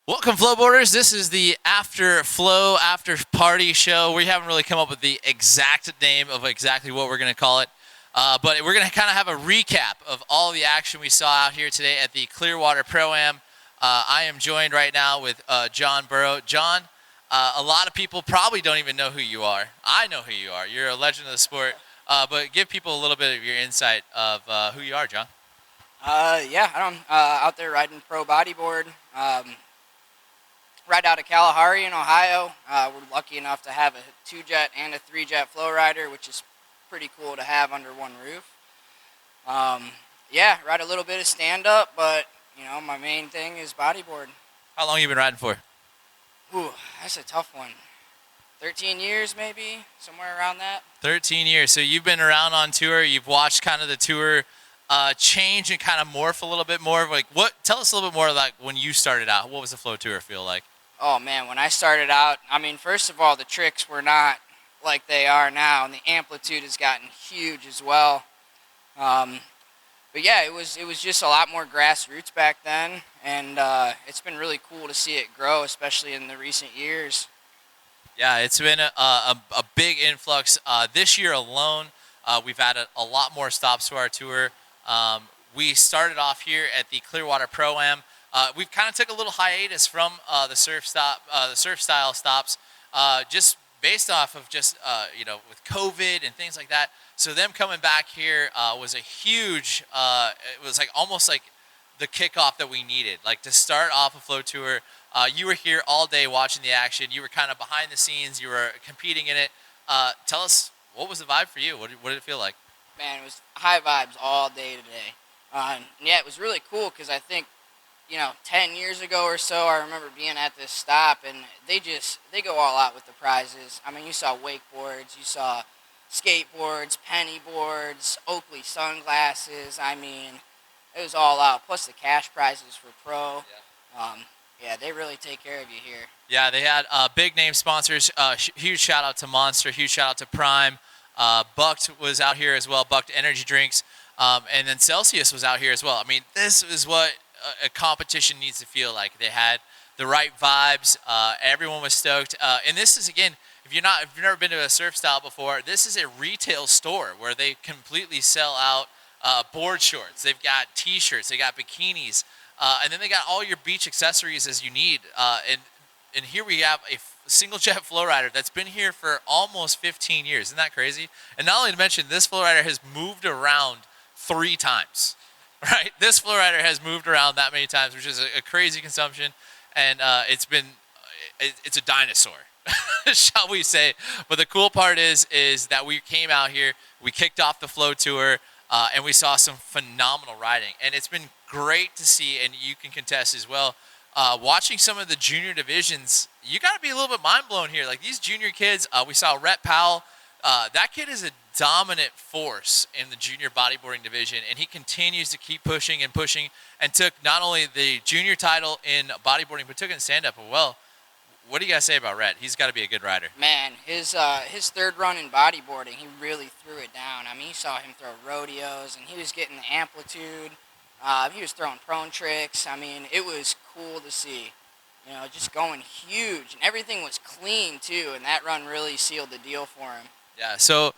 Welcome, Flowboarders. This is the after flow, after party show. We haven't really come up with the exact name of exactly what we're going to call it, but we're going to kind of have a recap of all the action we saw out here today at the Clearwater Pro-Am. I am joined right now with Jon Burrow. Jon, a lot of people probably don't even know who you are. I know who you are. You're a legend of the sport, but give people a little bit of your insight of who you are, Jon. I'm out there riding pro bodyboard. Right out of Kalahari in Ohio. We're lucky enough to have a 2-jet and a 3-jet FlowRider, which is pretty cool to have under one roof. Ride a little bit of stand-up, but, my main thing is bodyboard. How long have you been riding for? Ooh, that's a tough one. 13 years maybe, somewhere around that. 13 years. So you've been around on tour. You've watched kind of the tour change and kind of morph a little bit more. Tell us a little bit more like when you started out. What was the Flow Tour feel like? Oh man, when I started out, first of all, the tricks were not like they are now, and the amplitude has gotten huge as well. It was just a lot more grassroots back then, and it's been really cool to see it grow, especially in the recent years. Yeah, it's been a big influx. This year alone, we've added a lot more stops to our tour. We started off here at the Clearwater Pro-Am. We've kind of took a little hiatus from the surf style stops, just based off of with COVID and things like that. So them coming back here was a huge. It was almost like the kickoff that we needed, like to start off a Flow Tour. You were here all day watching the action. You were kind of behind the scenes. You were competing in it. Tell us, what was the vibe for you? What did it feel like? Man, it was high vibes all day today. It was really cool because I think, 10 years ago or so, I remember being at this stop, and they go all out with the prizes. You saw wakeboards, you saw skateboards, penny boards, Oakley sunglasses. It was all out. Plus the cash prizes for pro. Yeah. They really take care of you here. Yeah, they had big name sponsors. Huge shout out to Monster. Huge shout out to Prime. Bucked was out here as well. Bucked Energy Drinks. And then Celsius was out here as well. This is what a competition needs to feel like. They had the right vibes. Everyone was stoked. And this is, again, if you've never been to a surf style before, this is a retail store where they completely sell out board shorts. They've got T-shirts. They got bikinis. And then they got all your beach accessories as you need. And here we have a single jet FlowRider that's been here for almost 15 years. Isn't that crazy? And not only to mention, this FlowRider has moved around 3 times, right? This FlowRider has moved around that many times, which is a crazy consumption. And it's a dinosaur, shall we say. But the cool part is that we came out here, we kicked off the Flow Tour, and we saw some phenomenal riding. And it's been great to see, and you can contest as well. Watching some of the junior divisions, you got to be a little bit mind blown here. Like these junior kids, we saw Rhett Powell. That kid is a dominant force in the junior bodyboarding division, and he continues to keep pushing and took not only the junior title in bodyboarding, but took it in stand-up as well. What do you guys say about Rhett? He's got to be a good rider. Man, his third run in bodyboarding, he really threw it down. You saw him throw rodeos, and he was getting the amplitude. He was throwing prone tricks. It was cool to see. Just going huge. And everything was clean, too, and that run really sealed the deal for him. Yeah, so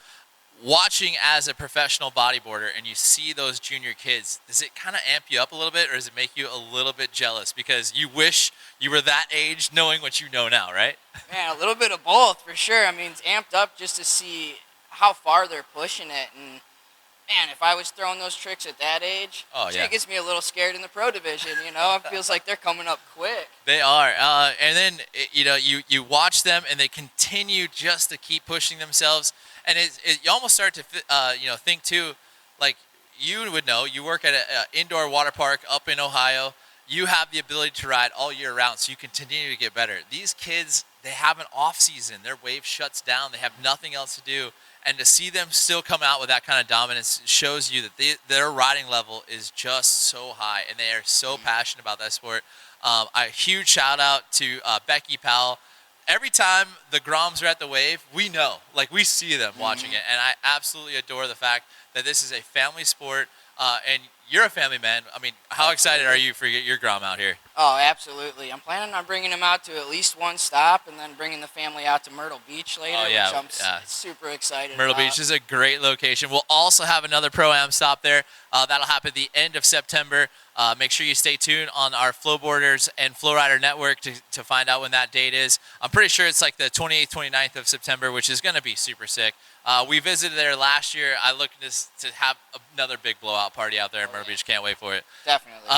watching as a professional bodyboarder and you see those junior kids, does it kind of amp you up a little bit, or does it make you a little bit jealous because you wish you were that age knowing what you know now, right? Man, a little bit of both, for sure. It's amped up just to see how far they're pushing it. And man, if I was throwing those tricks at that age, it gets me a little scared in the pro division. It feels like they're coming up quick. They are, and then you watch them, and they continue just to keep pushing themselves, and you almost start to think too, like you would know. You work at an indoor water park up in Ohio. You have the ability to ride all year round, so you continue to get better. These kids, they have an off season. Their wave shuts down. They have nothing else to do. And to see them still come out with that kind of dominance shows you that their riding level is just so high, and they are so passionate about that sport. A huge shout out to Becky Powell. Every time the Groms are at the wave, we know, we see them watching it. And I absolutely adore the fact that this is a family sport. and you're a family man. I mean, how excited are you for your Grom out here? Oh, absolutely. I'm planning on bringing him out to at least one stop and then bringing the family out to Myrtle Beach later, Oh, yeah, which I'm super excited Myrtle about. Beach is a great location. We'll also have another Pro-Am stop there. That'll happen at the end of September. Make sure you stay tuned on our Flowboarders and FlowRider network to find out when that date is. I'm pretty sure it's like the 28th, 29th of September, which is going to be super sick. We visited there last year. I look to have another big blowout party out there in Myrtle Beach. Can't wait for it. Definitely.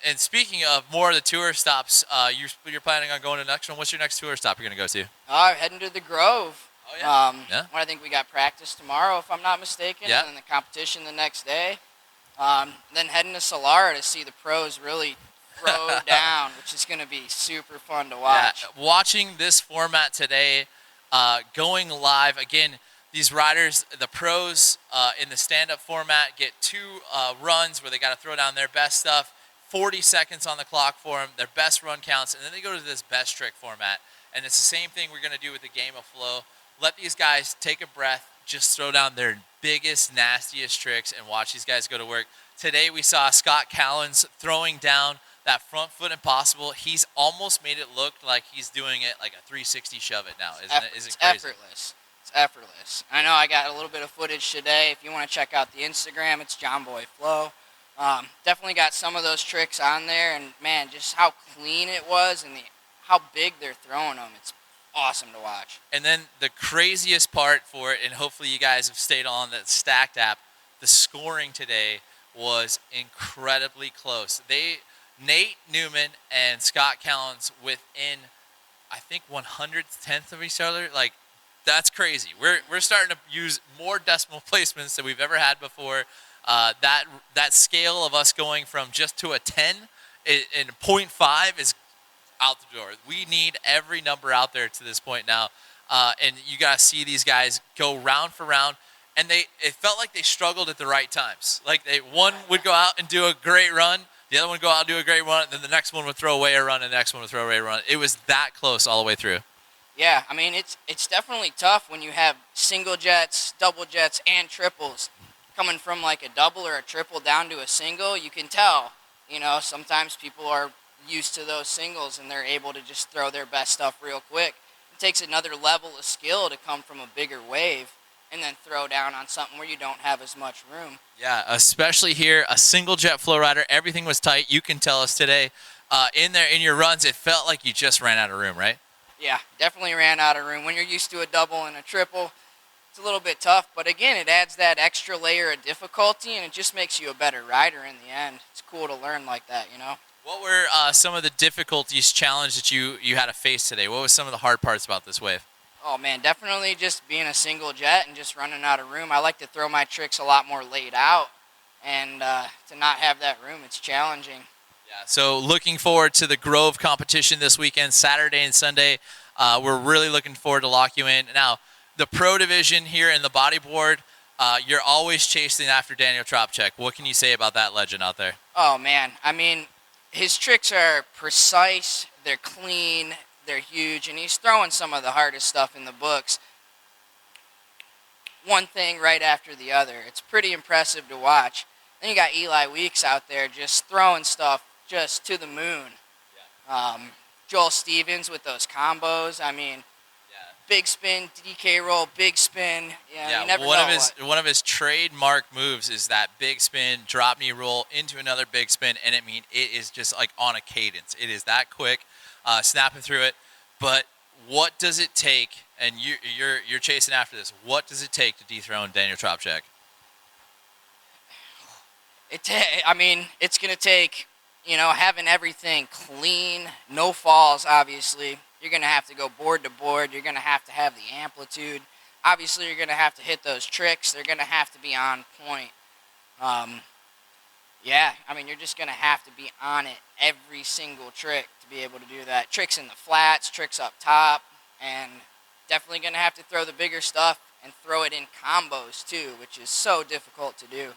And speaking of more of the tour stops, you're planning on going to the next one. What's your next tour stop you're going to go to? Heading to the Grove. Oh, yeah. Yeah. I think we got practice tomorrow, if I'm not mistaken, Yeah. and then the competition the next day. Then heading to Solara to see the pros really throw down, which is going to be super fun to watch. Yeah. Watching this format today, going live, again, these riders, the pros in the stand-up format, get 2 runs where they got to throw down their best stuff, 40 seconds on the clock for them, their best run counts, and then they go to this best trick format. And it's the same thing we're going to do with the game of flow. Let these guys take a breath, just throw down their biggest, nastiest tricks, and watch these guys go to work. Today we saw Scott Callens throwing down that front foot impossible. He's almost made it look like he's doing it like a 360 shove it now, isn't it? Is it crazy? Effortless. It's effortless. I know I got a little bit of footage today. If you want to check out the Instagram, it's Jon Flow. Definitely got some of those tricks on there, and man, just how clean it was and how big they're throwing them. It's awesome to watch. And then the craziest part for it, and hopefully you guys have stayed on that Stacked app, the scoring today was incredibly close. Nate Newman and Scott Callens within, I think, 110th of each other. Like, that's crazy. We're starting to use more decimal placements than we've ever had before. That scale of us going from just to a 10 and 0.5 is out the door. We need every number out there to this point now. And you got to see these guys go round for round. And it felt like they struggled at the right times. Like one would go out and do a great run, the other one would go out and do a great run, and then the next one would throw away a run, and the next one would throw away a run. It was that close all the way through. Yeah, I mean, it's definitely tough when you have single jets, double jets, and triples coming from like a double or a triple down to a single. You can tell, sometimes people are used to those singles and they're able to just throw their best stuff real quick. It takes another level of skill to come from a bigger wave and then throw down on something where you don't have as much room. Yeah, especially here, a single jet FlowRider. Everything was tight. You can tell us today. In your runs, it felt like you just ran out of room, right? Yeah, definitely ran out of room. When you're used to a double and a triple, it's a little bit tough. But again, it adds that extra layer of difficulty, and it just makes you a better rider in the end. It's cool to learn like that, What were some of the difficulties, challenges that you had to face today? What was some of the hard parts about this wave? Oh, man, definitely just being a single jet and just running out of room. I like to throw my tricks a lot more laid out, and to not have that room, it's challenging. Yeah, so looking forward to the Grove competition this weekend, Saturday and Sunday. We're really looking forward to lock you in. Now, the pro division here in the bodyboard, you're always chasing after Daniel Tropchek. What can you say about that legend out there? Oh, man. I mean, his tricks are precise, they're clean, they're huge, and he's throwing some of the hardest stuff in the books. One thing right after the other. It's pretty impressive to watch. Then you got Eli Weeks out there just throwing stuff just to the moon. Yeah. Joel Stevens with those combos. I mean, big spin, DK roll, big spin. Yeah, you never know one of his trademark moves is that big spin, drop knee roll into another big spin, and it is just like on a cadence. It is that quick, snapping through it. But what does it take? And you're chasing after this. What does it take to dethrone Daniel Tropchek? It's gonna take, having everything clean, no falls, obviously. You're going to have to go board to board. You're going to have the amplitude. Obviously, you're going to have to hit those tricks. They're going to have to be on point. You're just going to have to be on it every single trick to be able to do that. Tricks in the flats, tricks up top, and definitely going to have to throw the bigger stuff and throw it in combos too, which is so difficult to do.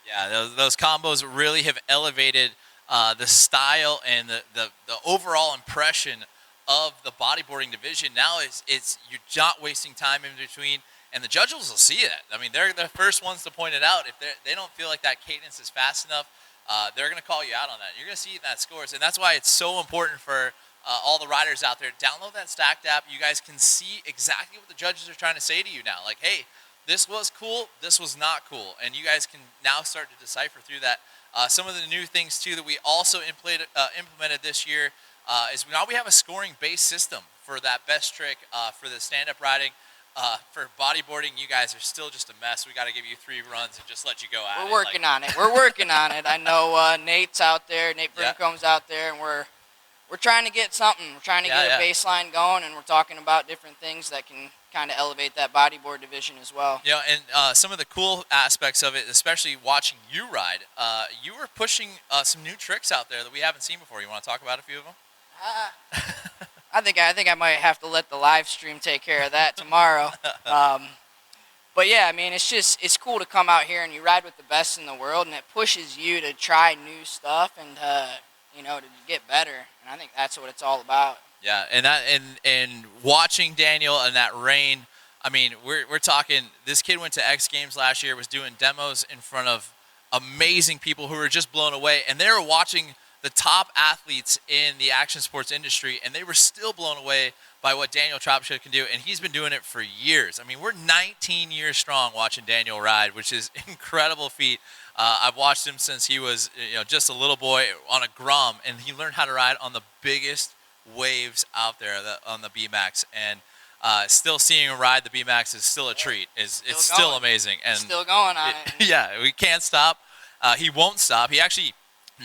Yeah, those combos really have elevated the style and the overall impression of the bodyboarding division. Now it's you're not wasting time in between. And the judges will see it. I mean, they're the first ones to point it out. If they don't feel like that cadence is fast enough, they're going to call you out on that. You're going to see it in that scores. And that's why it's so important for all the riders out there. Download that Stacked app. You guys can see exactly what the judges are trying to say to you now. Like, hey, this was cool. This was not cool. And you guys can now start to decipher through that. Some of the new things, too, that we also implemented this year is now we have a scoring-based system for that best trick for the stand-up riding. For bodyboarding, you guys are still just a mess. We got to give you 3 runs and just let you go at it. We're working on it. We're working on it. I know Nate's out there. Nate Brimcomb's out there, and we're trying to get something. We're trying to get a baseline going, and we're talking about different things that can kind of elevate that bodyboard division as well. Yeah, and some of the cool aspects of it, especially watching you ride, you were pushing some new tricks out there that we haven't seen before. You want to talk about a few of them? I think I might have to let the live stream take care of that tomorrow. But yeah, I mean, it's cool to come out here and you ride with the best in the world, and it pushes you to try new stuff and to get better. And I think that's what it's all about. Yeah, and watching Daniel in that rain, I mean, we're talking. This kid went to X Games last year, was doing demos in front of amazing people who were just blown away, and they were watching the top athletes in the action sports industry, and they were still blown away by what Daniel Tropshit can do, and he's been doing it for years. I mean, we're 19 years strong watching Daniel ride, which is an incredible feat. I've watched him since he was just a little boy on a Grom, and he learned how to ride on the biggest waves out there on the B-Max, and still seeing him ride the B-Max is still a treat. It's still amazing. And still going on it. Yeah, we can't stop. He won't stop. He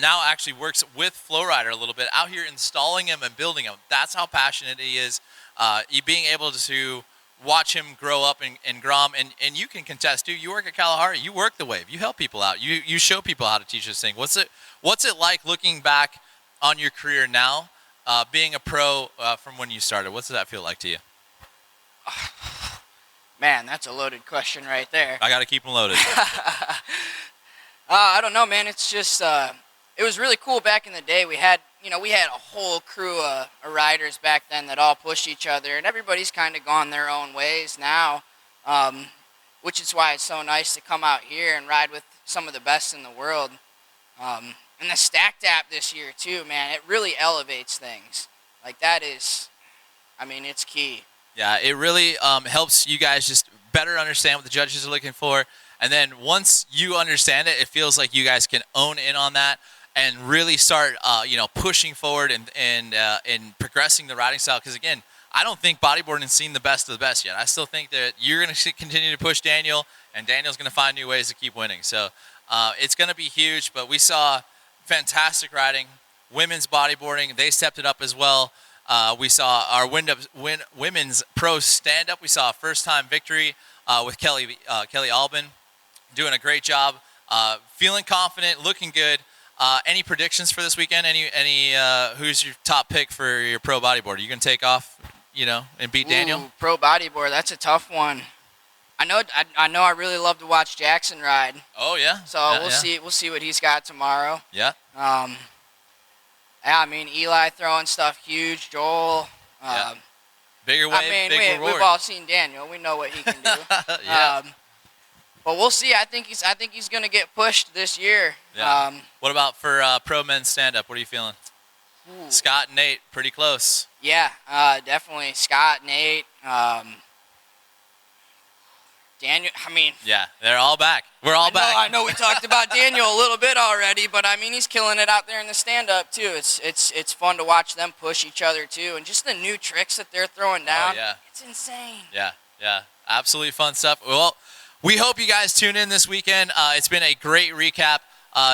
now works with FlowRider a little bit, out here installing him and building him. That's how passionate he is. You being able to watch him grow up in Grom, and you can contest, too. You work at Kalahari. You work the wave. You help people out. You show people how to teach this thing. What's it like looking back on your career now, being a pro from when you started? What's that feel like to you? Man, that's a loaded question right there. I got to keep them loaded. I don't know, man. It's just it was really cool back in the day. We had a whole crew of riders back then that all pushed each other, and everybody's kind of gone their own ways now, which is why it's so nice to come out here and ride with some of the best in the world. And the Stacked app this year too, man, it really elevates things. Like that is, I mean, it's key. Yeah, it really helps you guys just better understand what the judges are looking for. And then once you understand it, it feels like you guys can own in on that and really start, pushing forward and progressing the riding style. Because again, I don't think bodyboarding's seen the best of the best yet. I still think that you're going to continue to push Daniel, and Daniel's going to find new ways to keep winning. So it's going to be huge. But we saw fantastic riding, women's bodyboarding. They stepped it up as well. We saw our women's pro stand-up. We saw a first-time victory with Kelly Albin, doing a great job, feeling confident, looking good. Any predictions for this weekend? Any who's your top pick for your pro bodyboard? Are you gonna take off, and beat Daniel? Pro bodyboard, that's a tough one. I know. I really love to watch Jackson ride. Oh yeah. So we'll see. We'll see what he's got tomorrow. Yeah. Yeah, I mean Eli throwing stuff huge. Joel. Yeah. Bigger wave, big reward. We've all seen Daniel. We know what he can do. Yeah. But we'll see. I think he's going to get pushed this year. Yeah. What about for pro men's stand-up? What are you feeling? Ooh. Scott and Nate, pretty close. Yeah, definitely. Scott, Nate, Daniel. I mean. Yeah, they're all back. We're all back. I know we talked about Daniel a little bit already, but I mean he's killing it out there in the stand-up too. It's fun to watch them push each other too, and just the new tricks that they're throwing down. Oh, yeah. It's insane. Yeah. Absolutely fun stuff. Well, we hope you guys tune in this weekend. It's been a great recap.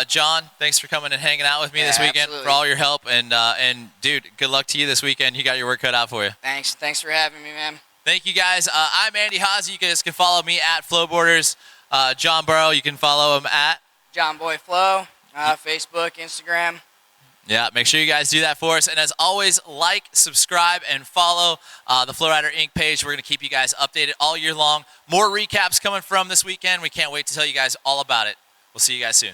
John, thanks for coming and hanging out with me this weekend, absolutely. For all your help. And dude, good luck to you this weekend. You got your work cut out for you. Thanks for having me, man. Thank you, guys. I'm Andy Haase. You guys can follow me at FlowBoarders. Jon Burrow, you can follow him at John Boy Flow, Facebook, Instagram. Yeah, make sure you guys do that for us. And as always, like, subscribe, and follow the FlowRider Inc. page. We're going to keep you guys updated all year long. More recaps coming from this weekend. We can't wait to tell you guys all about it. We'll see you guys soon.